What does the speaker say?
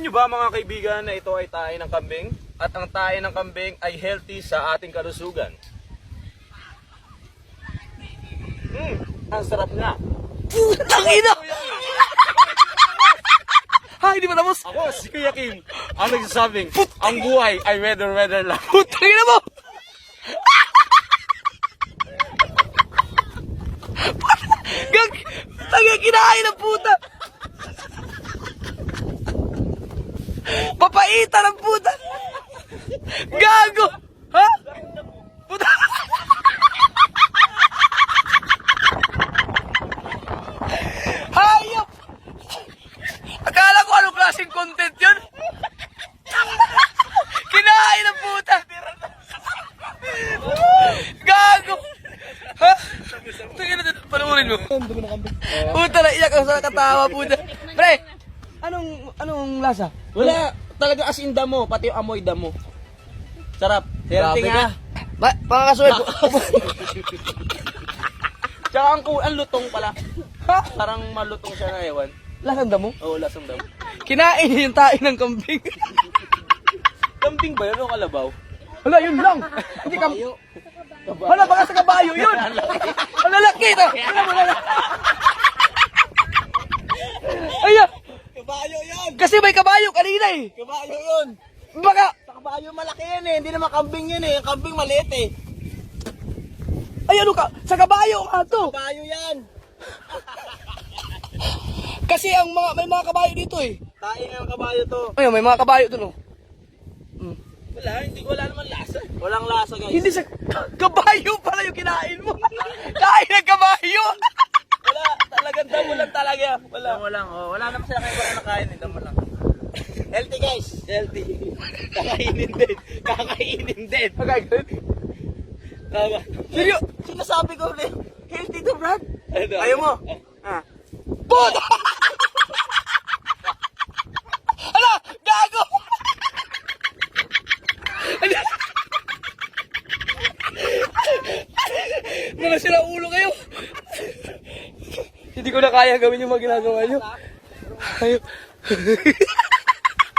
Alam nyo ba mga kaibigan na ito ay tae ng kambing? At ang tae ng kambing ay healthy sa ating kalusugan. Ang sarap nga. Putang ina! Ha, hindi pa tapos? Ako, si Kuya Kim, ang nagsasabing, ang buhay ay weather lang. Putang ina mo! Gag! Taga kinain ng puta! Papaita ng puta! Gago! Ha? Puta! Hayop! Akala ko anong klaseng content yun? Kinain ng puta! Gago! Ha? Panuurin mo. Puta na iyak ako sa katawa puta. Pre! Anong lasa? Wala, talaga as in damo, pati yung amoy damo. Sarap. Healthy Grabe nga. Mga kasuwel. Tsaka ang lutong pala. Ha? Parang malutong siya na ewan. Lasang damo? Oo, lasang damo. Kinain niya yung tae ng kambing. Kambing ba yun o kalabaw? Hala, yun lang. Hindi ka... Hala, baka sa kabayo yun. Ang lalaki ito. Hala mo, lalaki. Ayan. Kabayo yan! Kasi may kabayo kanina eh. Kabayo yun! Baka... Sa kabayo malaki yan eh, hindi naman kambing yan eh. Yung kambing maliit eh. Ay, ano ka? Sa kabayo nga to. Kabayo yan! Kasi ang mga may mga kabayo dito eh. Taing ang kabayo to. Ayun, may mga kabayo dun oh. Wala naman lasa. Walang lasa guys. Hindi sa... Kabayo pala yung kinain mo. Kain ng kabayo. Wala, talagang damo lang talaga. Wala. Damo lang, oh. Wala naman sila kayo baka nakain eh, damo lang. Healthy guys. Healthy. Kakainin din. Kakainin din. Okay, good. Tama. Seryo? Sinasabi ko ulit. Healthy to Brad. Ayaw mo? Ah. Puta! Hala! Gago! Mga sira ulo kayo. Hindi ko na kaya gawin yung mga ginagawa nyo. Ayaw.